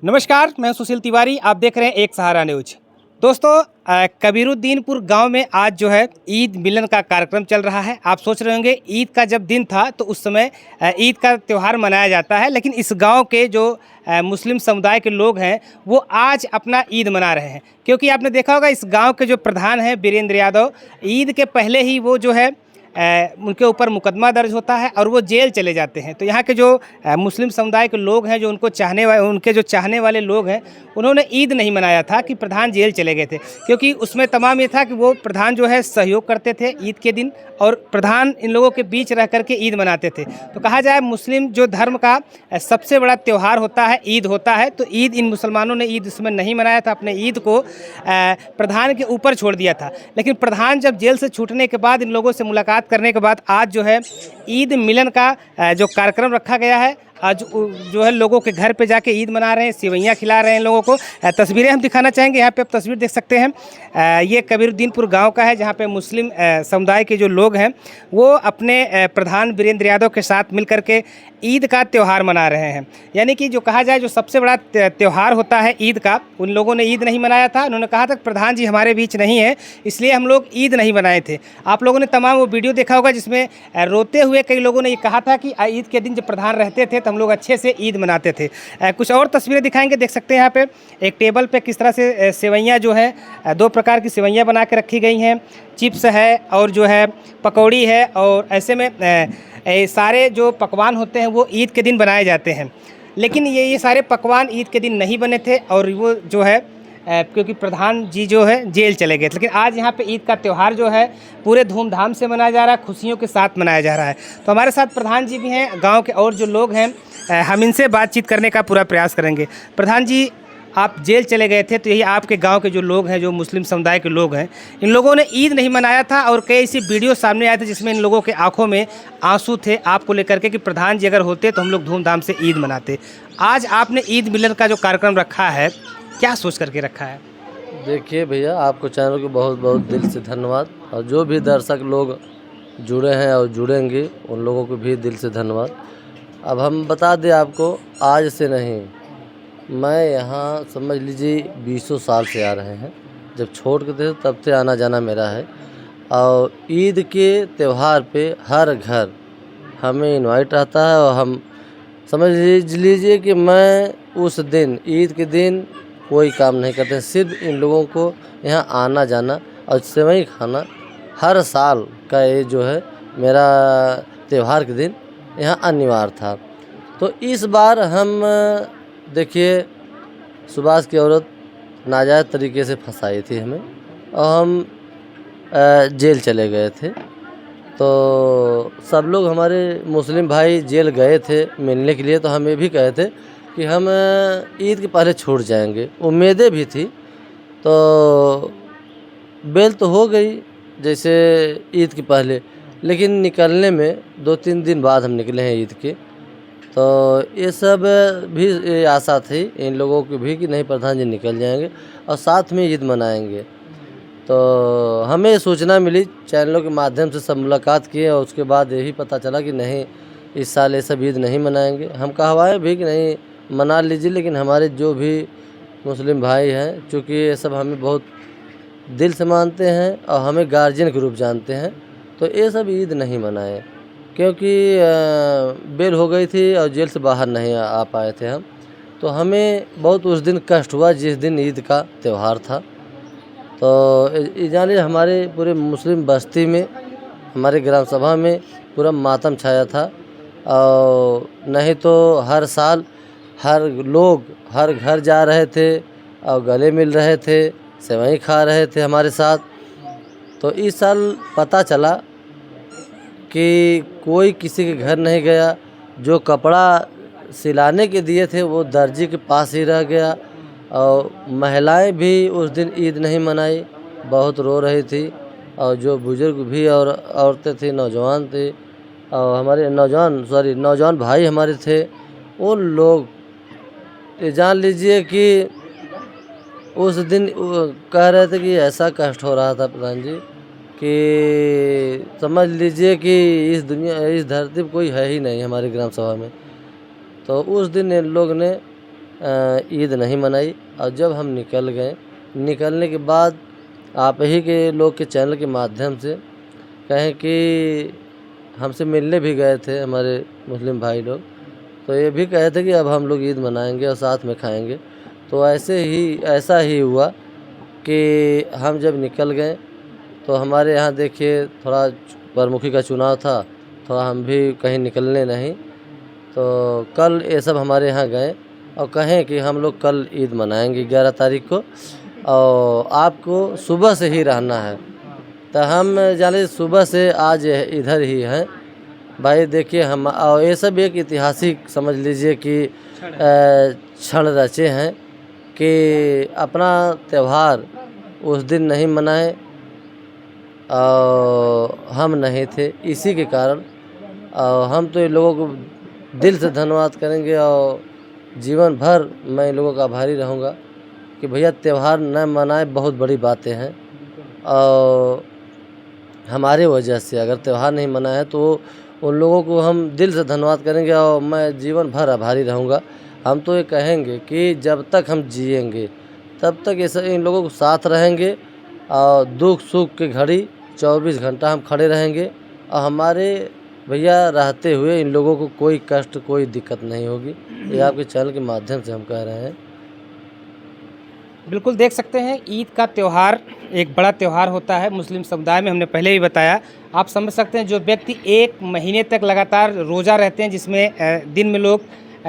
नमस्कार, मैं सुशील तिवारी। आप देख रहे हैं एक सहारा न्यूज। दोस्तों, कबीरुद्दीनपुर गांव में आज जो है ईद मिलन का कार्यक्रम चल रहा है। आप सोच रहे होंगे ईद का जब दिन था तो उस समय ईद का त्यौहार मनाया जाता है, लेकिन इस गांव के जो मुस्लिम समुदाय के लोग हैं वो आज अपना ईद मना रहे हैं। क्योंकि आपने देखा होगा इस गांव के जो प्रधान हैं वीरेंद्र यादव, ईद के पहले ही वो जो है उनके ऊपर मुकदमा दर्ज होता है और वो जेल चले जाते हैं। तो यहाँ के जो मुस्लिम समुदाय के लोग हैं, जो उनके जो चाहने वाले लोग हैं, उन्होंने ईद नहीं मनाया था कि प्रधान जेल चले गए थे। क्योंकि उसमें तमाम ये था कि वो प्रधान जो है सहयोग करते थे ईद के दिन, और प्रधान इन लोगों के बीच रह करके ईद मनाते थे। तो कहा जाए मुस्लिम जो धर्म का सबसे बड़ा त्यौहार होता है ईद होता है। तो ईद इन मुसलमानों ने ईद उसमें नहीं मनाया था, अपने ईद को प्रधान के ऊपर छोड़ दिया था। लेकिन प्रधान जब जेल से छूटने के बाद इन लोगों से मुलाकात करने के बाद आज जो है ईद मिलन का जो कार्यक्रम रखा गया है, आज जो है लोगों के घर पे जाके ईद मना रहे हैं, सेवइयाँ खिला रहे हैं लोगों को। तस्वीरें हम दिखाना चाहेंगे। यहाँ पे आप तस्वीर देख सकते हैं। ये कबीरुद्दीनपुर गांव का है, जहाँ पे मुस्लिम समुदाय के जो लोग हैं वो अपने प्रधान वीरेंद्र यादव के साथ मिलकर के ईद का त्यौहार मना रहे हैं। यानी कि जो कहा जाए जो सबसे बड़ा त्यौहार होता है ईद का, उन लोगों ने ईद नहीं मनाया था। उन्होंने कहा था प्रधान जी हमारे बीच नहीं है, इसलिए हम लोग ईद नहीं मनाए थे। आप लोगों ने तमाम वो वीडियो देखा होगा जिसमें रोते हुए कई लोगों ने ये कहा था कि ईद के दिन जब प्रधान रहते थे तो हम लोग अच्छे से ईद मनाते थे। कुछ और तस्वीरें दिखाएंगे। देख सकते हैं यहाँ पे एक टेबल पे किस तरह से सेवइयाँ जो है दो प्रकार की सेवइयाँ बना के रखी गई हैं, चिप्स है और जो है पकौड़ी है। और ऐसे में सारे जो पकवान होते हैं वो ईद के दिन बनाए जाते हैं। लेकिन ये सारे पकवान ईद के दिन नहीं बने थे, और वो जो है क्योंकि प्रधान जी जो है जेल चले गए थे। लेकिन आज यहाँ पे ईद का त्यौहार जो है पूरे धूमधाम से मनाया जा रहा है, खुशियों के साथ मनाया जा रहा है। तो हमारे साथ प्रधान जी भी हैं, गांव के और जो लोग हैं, हम इनसे बातचीत करने का पूरा प्रयास करेंगे। प्रधान जी, आप जेल चले गए थे, तो यही आपके गांव के जो लोग हैं, जो मुस्लिम समुदाय के लोग हैं, इन लोगों ने ईद नहीं मनाया था और कई ऐसी वीडियो सामने आए थे जिसमें इन लोगों के आंखों में आंसू थे आपको लेकर के कि प्रधान जी अगर होते तो हम लोग धूमधाम से ईद मनाते। आज आपने ईद मिलन का जो कार्यक्रम रखा है, क्या सोच करके रखा है? देखिए भैया, आपको चैनल को बहुत बहुत दिल से धन्यवाद, और जो भी दर्शक लोग जुड़े हैं और जुड़ेंगे उन लोगों को भी दिल से धन्यवाद। अब हम बता दें आपको, आज से नहीं, मैं यहाँ समझ लीजिए 20 साल से आ रहे हैं। जब छोड़ के थे तब से आना जाना मेरा है। और ईद के त्यौहार पे हर घर हमें इनवाइट रहता है, और हम समझ लीजिए कि मैं उस दिन ईद के दिन कोई काम नहीं करते, सिर्फ इन लोगों को यहाँ आना जाना और सेवई खाना हर साल का ये जो है मेरा त्यौहार के दिन यहाँ अनिवार्य था। तो इस बार हम देखिए, सुभाष की औरत नाजायज़ तरीके से फंसाई थी हमें, और हम जेल चले गए थे। तो सब लोग हमारे मुस्लिम भाई जेल गए थे मिलने के लिए, तो हम ये भी कहे थे कि हम ईद के पहले छूट जाएंगे, उम्मीदें भी थी। तो बेल तो हो गई जैसे ईद के पहले, लेकिन निकलने में 2-3 दिन बाद हम निकले हैं ईद के। तो ये सब भी आशा थी इन लोगों की भी कि नहीं, प्रधान जी निकल जाएंगे और साथ में ईद मनाएंगे। तो हमें सूचना मिली, चैनलों के माध्यम से सब मुलाकात किए, और उसके बाद यही पता चला कि नहीं, इस साल ये सब ईद नहीं मनाएंगे। हम कहवाए भी कि नहीं मना लीजिए, लेकिन हमारे जो भी मुस्लिम भाई हैं, चूँकि ये सब हमें बहुत दिल से मानते हैं और हमें गार्जियन के रूप जानते हैं, तो ये सब ईद नहीं मनाए। क्योंकि बेल हो गई थी और जेल से बाहर नहीं आ पाए थे हम, तो हमें बहुत उस दिन कष्ट हुआ जिस दिन ईद का त्यौहार था। तो जाने हमारे पूरे मुस्लिम बस्ती में, हमारे ग्राम सभा में पूरा मातम छाया था। और नहीं तो हर साल हर लोग हर घर जा रहे थे और गले मिल रहे थे, सेवई खा रहे थे हमारे साथ। तो इस साल पता चला कि कोई किसी के घर नहीं गया, जो कपड़ा सिलाने के दिए थे वो दर्जी के पास ही रह गया। और महिलाएं भी उस दिन ईद नहीं मनाई, बहुत रो रही थी। और जो बुजुर्ग भी और औरतें थी, नौजवान थे, और हमारे नौजवान भाई हमारे थे, उन लोग ये जान लीजिए कि उस दिन कह रहे थे कि ऐसा कष्ट हो रहा था प्रधान जी कि समझ लीजिए कि इस धरती पर कोई है ही नहीं हमारे ग्राम सभा में। तो उस दिन इन लोग ने ईद नहीं मनाई। और जब हम निकल गए, निकलने के बाद आप ही के लोग के चैनल के माध्यम से कहें कि हमसे मिलने भी गए थे हमारे मुस्लिम भाई लोग, तो ये भी कहे थे कि अब हम लोग ईद मनाएंगे और साथ में खाएंगे। तो ऐसा ही हुआ कि हम जब निकल गए तो हमारे यहाँ देखिए थोड़ा प्रमुखी का चुनाव था, थोड़ा हम भी कहीं निकलने नहीं, तो कल ये सब हमारे यहाँ गए और कहें कि हम लोग कल ईद मनाएंगे 11 तारीख को और आपको सुबह से ही रहना है। तो हम जाने सुबह से आज इधर ही हैं भाई। देखिए हम और ये सब एक ऐतिहासिक समझ लीजिए कि क्षण रचे हैं कि अपना त्यौहार उस दिन नहीं मनाए और हम नहीं थे, इसी के कारण और हम तो इन लोगों को दिल से धन्यवाद करेंगे और जीवन भर मैं इन लोगों का आभारी रहूँगा कि भैया त्यौहार न मनाए बहुत बड़ी बातें हैं। और हमारे वजह से अगर त्यौहार नहीं मनाया तो उन लोगों को हम दिल से धन्यवाद करेंगे और मैं जीवन भर आभारी रहूँगा। हम तो ये कहेंगे कि जब तक हम जिएंगे तब तक ऐसे इन लोगों को साथ रहेंगे और दुख सुख की घड़ी 24 घंटा हम खड़े रहेंगे और हमारे भैया रहते हुए इन लोगों को कोई कष्ट कोई दिक्कत नहीं होगी। ये आपके चैनल के माध्यम से हम कह रहे हैं। बिल्कुल देख सकते हैं ईद का त्यौहार एक बड़ा त्यौहार होता है मुस्लिम समुदाय में, हमने पहले भी बताया। आप समझ सकते हैं जो व्यक्ति 1 महीने तक लगातार रोज़ा रहते हैं, जिसमें दिन में लोग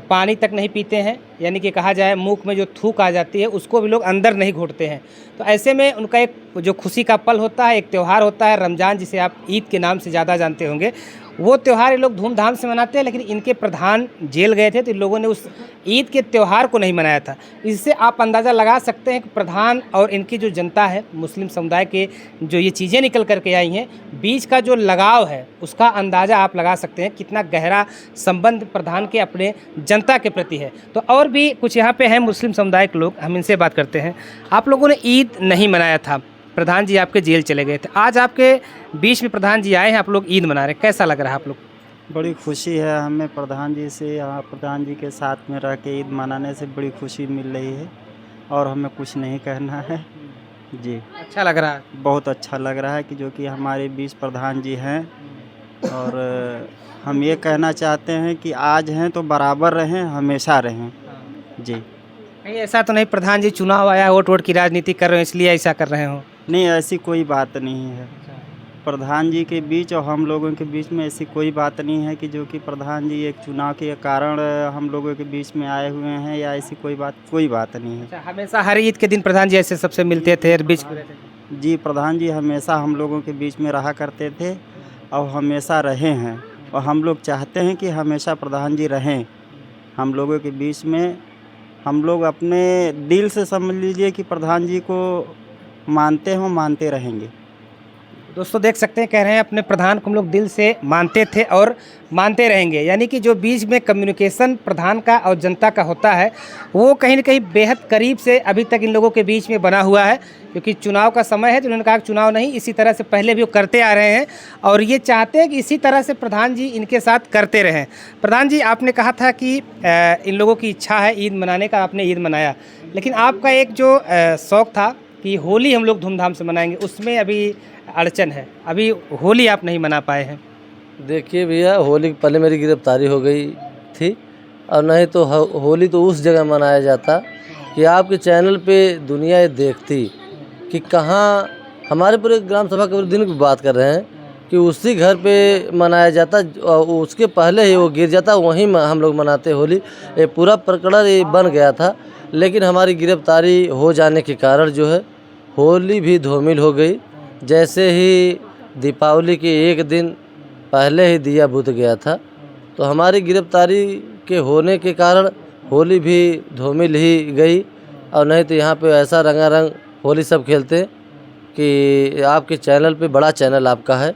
पानी तक नहीं पीते हैं, यानी कि कहा जाए मुंह में जो थूक आ जाती है उसको भी लोग अंदर नहीं घोटते हैं। तो ऐसे में उनका एक जो खुशी का पल होता है, एक त्यौहार होता है रमज़ान, जिसे आप ईद के नाम से ज़्यादा जानते होंगे, वो त्यौहार ये लोग धूमधाम से मनाते हैं। लेकिन इनके प्रधान जेल गए थे तो इन लोगों ने उस ईद के त्यौहार को नहीं मनाया था। इससे आप अंदाज़ा लगा सकते हैं कि प्रधान और इनकी जो जनता है मुस्लिम समुदाय के, जो ये चीज़ें निकल करके आई हैं, बीच का जो लगाव है उसका अंदाज़ा आप लगा सकते हैं कितना गहरा संबंध प्रधान के अपने जनता के प्रति है। तो और भी कुछ यहाँ पे हैं मुस्लिम समुदाय के लोग, हम इनसे बात करते हैं। आप लोगों ने ईद नहीं मनाया था, प्रधान जी आपके जेल चले गए थे, आज आपके बीच में प्रधान जी आए हैं, आप लोग ईद मना रहे हैं, कैसा लग रहा है आप लोग? बड़ी खुशी है हमें प्रधान जी से, प्रधान जी के साथ में रह के ईद मनाने से बड़ी खुशी मिल रही है और हमें कुछ नहीं कहना है जी। अच्छा लग रहा है? बहुत अच्छा लग रहा है कि जो कि हमारे बीच प्रधान जी हैं और हम ये कहना चाहते हैं कि आज हैं तो बराबर रहें, हमेशा रहें जी। नहीं ऐसा तो नहीं प्रधान जी चुनाव आया वोट की राजनीति कर रहे हो इसलिए ऐसा कर रहे हो? नहीं, ऐसी कोई बात नहीं है। प्रधान जी के बीच और हम लोगों के बीच में ऐसी कोई बात नहीं है कि जो कि प्रधान जी एक चुनाव के कारण हम लोगों के बीच में आए हुए हैं या ऐसी कोई बात नहीं है। अच्छा, हमेशा हर ईद के दिन प्रधान जी ऐसे सबसे मिलते थे बीच में? जी, प्रधान जी हमेशा हम लोगों के बीच में रहा करते थे और हमेशा रहे हैं और हम लोग चाहते हैं कि हमेशा प्रधान जी रहें हम लोगों के बीच में। हम लोग अपने दिल से समझ लीजिए कि प्रधान जी को मानते हो, मानते रहेंगे। दोस्तों देख सकते हैं, कह रहे हैं अपने प्रधान को हम लोग दिल से मानते थे और मानते रहेंगे, यानी कि जो बीच में कम्युनिकेशन प्रधान का और जनता का होता है वो कहीं ना कहीं बेहद करीब से अभी तक इन लोगों के बीच में बना हुआ है। क्योंकि चुनाव का समय है तो उन्होंने कहा चुनाव नहीं, इसी तरह से पहले भी वो करते आ रहे हैं और ये चाहते हैं कि इसी तरह से प्रधान जी इनके साथ करते रहें। प्रधान जी, आपने कहा था कि इन लोगों की इच्छा है ईद मनाने का, आपने ईद मनाया, लेकिन आपका एक जो शौक़ था कि होली हम लोग धूमधाम से मनाएंगे, उसमें अभी अड़चन है, अभी होली आप नहीं मना पाए हैं। देखिए भैया, होली के पहले मेरी गिरफ्तारी हो गई थी और नहीं तो होली तो उस जगह मनाया जाता कि आपके चैनल पे दुनिया ये देखती कि कहाँ हमारे पूरे ग्राम सभा के दिन की बात कर रहे हैं कि उसी घर पे मनाया जाता और उसके पहले ही वो गिर जाता, वहीं हम लोग मनाते होली। ये पूरा प्रकरण ये बन गया था, लेकिन हमारी गिरफ्तारी हो जाने के कारण जो है होली भी धूमिल हो गई। जैसे ही दीपावली के एक दिन पहले ही दिया बुझ गया था, तो हमारी गिरफ्तारी के होने के कारण होली भी धूमिल ही गई। और नहीं तो यहाँ पे ऐसा रंगारंग होली सब खेलते कि आपके चैनल पे, बड़ा चैनल आपका है,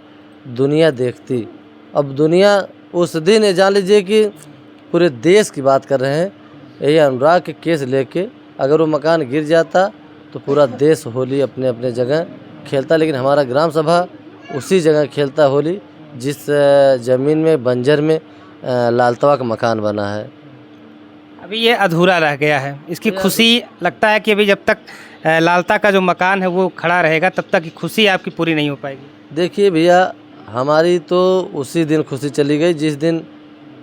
दुनिया देखती। अब दुनिया उस दिन ये जान लीजिए कि पूरे देश की बात कर रहे हैं, यही अनुराग के केस लेके अगर वो मकान गिर जाता तो पूरा देश होली अपने अपने जगह खेलता, लेकिन हमारा ग्राम सभा उसी जगह खेलता होली जिस ज़मीन में बंजर में लालतवा का मकान बना है। अभी ये अधूरा रह गया है, इसकी खुशी लगता है कि अभी जब तक लालता का जो मकान है वो खड़ा रहेगा तब तक की खुशी आपकी पूरी नहीं हो पाएगी। देखिए भैया, हमारी तो उसी दिन खुशी चली गई जिस दिन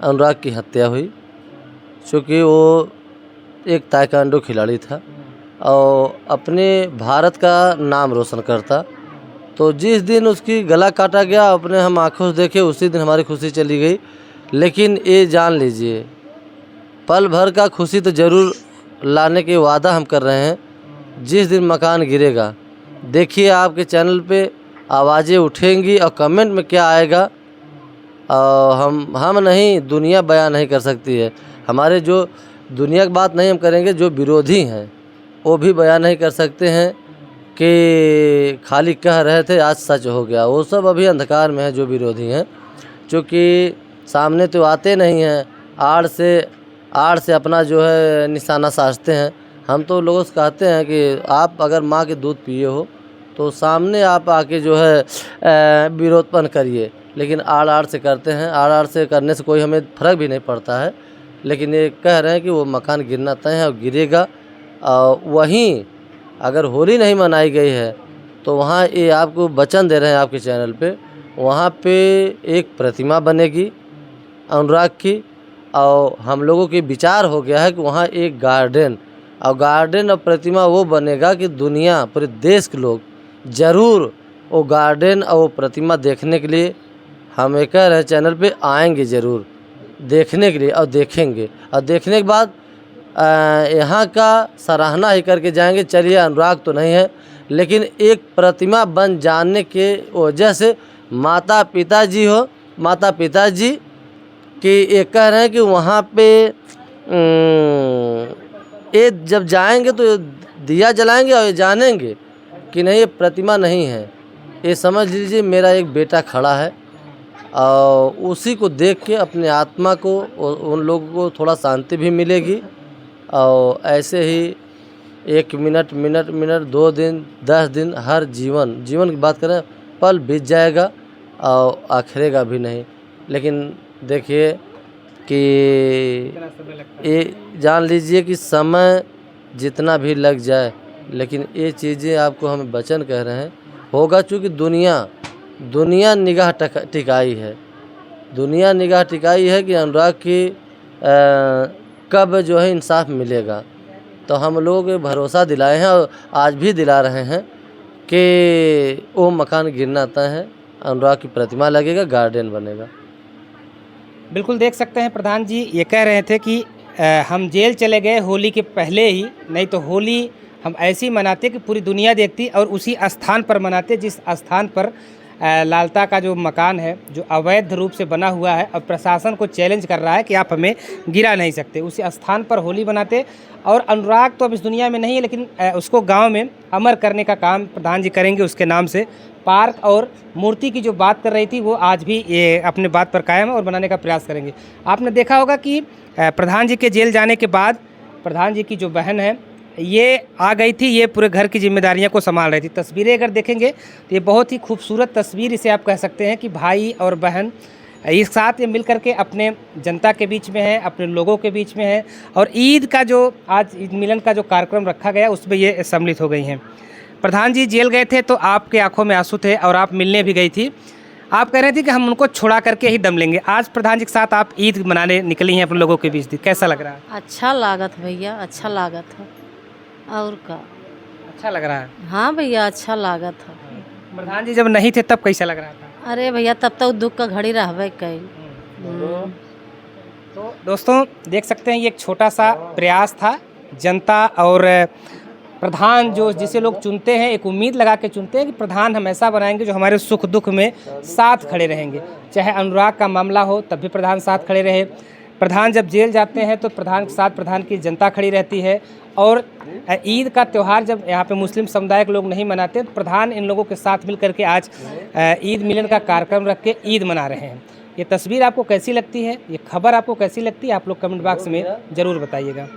अनुराग की हत्या हुई, क्योंकि वो एक ताइक्वांडो खिलाड़ी था और अपने भारत का नाम रोशन करता। तो जिस दिन उसकी गला काटा गया, अपने हम आंखों से देखे, उसी दिन हमारी खुशी चली गई। लेकिन ये जान लीजिए, पल भर का खुशी तो ज़रूर लाने के वादा हम कर रहे हैं। जिस दिन मकान गिरेगा, देखिए आपके चैनल पे आवाज़ें उठेंगी और कमेंट में क्या आएगा हम नहीं, दुनिया बयान नहीं कर सकती है। हमारे जो दुनिया की बात नहीं हम करेंगे, जो विरोधी हैं वो भी बयान नहीं कर सकते हैं कि खाली कह रहे थे आज सच हो गया। वो सब अभी अंधकार में है जो विरोधी हैं, क्योंकि सामने तो आते नहीं हैं, आड़ से अपना जो है निशाना साधते हैं। हम तो लोगों से कहते हैं कि आप अगर माँ के दूध पिए हो तो सामने आप आके जो है विरोधपन करिए, लेकिन आड़ से करते हैं। आड़ से करने से कोई हमें फ़र्क भी नहीं पड़ता है, लेकिन ये कह रहे हैं कि वो मकान गिरना तय है और गिरेगा। वहीं अगर होली नहीं मनाई गई है तो वहाँ ये आपको वचन दे रहे हैं आपके चैनल पे, वहाँ पे एक प्रतिमा बनेगी अनुराग की, और हम लोगों के विचार हो गया है कि वहाँ एक गार्डन और प्रतिमा वो बनेगा कि दुनिया पूरे देश के लोग ज़रूर वो गार्डन और वो प्रतिमा देखने के लिए हम ये कह रहे हैं चैनल पे आएंगे, ज़रूर देखने के लिए, और देखेंगे। और देखने के बाद यहाँ का सराहना ही करके जाएंगे। चलिए, अनुराग तो नहीं है, लेकिन एक प्रतिमा बन जाने के वजह से माता पिता जी कि ये कह रहे हैं कि वहाँ पे ये जब जाएंगे तो दिया जलाएंगे और ये जानेंगे कि नहीं, ये प्रतिमा नहीं है। ये समझ लीजिए मेरा एक बेटा खड़ा है, और उसी को देख के अपने आत्मा को, उन लोगों को थोड़ा शांति भी मिलेगी। और ऐसे ही 1 मिनट 2 दिन 10 दिन हर जीवन की बात करें, पल बीत जाएगा और आखिरेगा भी नहीं। लेकिन देखिए कि ये जान लीजिए कि समय जितना भी लग जाए, लेकिन ये चीज़ें आपको हम वचन कह रहे हैं होगा, चूँकि दुनिया निगाह टिकाई है। दुनिया निगाह टिकाई है कि अनुराग की कब जो है इंसाफ मिलेगा। तो हम लोग भरोसा दिलाए हैं और आज भी दिला रहे हैं कि वो मकान गिरना तय है, अनुराग की प्रतिमा लगेगा, गार्डन बनेगा। बिल्कुल देख सकते हैं प्रधान जी ये कह रहे थे कि हम जेल चले गए होली के पहले ही, नहीं तो होली हम ऐसी मनाते कि पूरी दुनिया देखती, और उसी स्थान पर मनाते जिस स्थान पर लालता का जो मकान है जो अवैध रूप से बना हुआ है, अब प्रशासन को चैलेंज कर रहा है कि आप हमें गिरा नहीं सकते, उसी स्थान पर होली बनाते। और अनुराग तो अब इस दुनिया में नहीं है, लेकिन उसको गांव में अमर करने का काम प्रधान जी करेंगे। उसके नाम से पार्क और मूर्ति की जो बात कर रही थी वो आज भी ये अपने बात पर कायम है और बनाने का प्रयास करेंगे। आपने देखा होगा कि प्रधान जी के जेल जाने के बाद प्रधान जी की जो बहन है ये आ गई थी, ये पूरे घर की जिम्मेदारियां को संभाल रही थी। तस्वीरें अगर देखेंगे तो ये बहुत ही खूबसूरत तस्वीर इसे आप कह सकते हैं कि भाई और बहन एक साथ ये मिल करके अपने जनता के बीच में है, अपने लोगों के बीच में है। और ईद का जो आज ईद मिलन का जो कार्यक्रम रखा गया उसमें ये सम्मिलित हो गई हैं। प्रधान जी जेल गए थे तो आपके आंखों में आंसू थे और आप मिलने भी गई थी। आप कह रहे थे कि हम उनको छुड़ा करके ही दम लेंगे। आज प्रधान जी के साथ आप ईद मनाने निकली हैं अपने लोगों के बीच, कैसा लग रहा है? अच्छा लागत भैया, अच्छा लागत है। और का अच्छा लग रहा है? हाँ भैया, अच्छा लागत है। प्रधान जी जब नहीं थे तब कैसा लग रहा था? अरे भैया, तब तक दुख का घड़ी रहबे कई। तो दोस्तों देख सकते हैं ये एक छोटा सा प्रयास था। जनता और प्रधान जो जिसे लोग चुनते हैं एक उम्मीद लगा के चुनते हैं कि प्रधान हम ऐसा बनाएंगे जो हमारे सुख दुख में साथ खड़े रहेंगे। चाहे अनुराग का मामला हो तब भी प्रधान साथ खड़े रहे। प्रधान जब जेल जाते हैं तो प्रधान के साथ प्रधान की जनता खड़ी रहती है। और ईद का त्यौहार जब यहाँ पे मुस्लिम समुदाय के लोग नहीं मनाते तो प्रधान इन लोगों के साथ मिल करके आज ईद मिलन का कार्यक्रम रख के ईद मना रहे हैं। ये तस्वीर आपको कैसी लगती है, ये खबर आपको कैसी लगती है, आप लोग कमेंट बॉक्स में ज़रूर बताइएगा।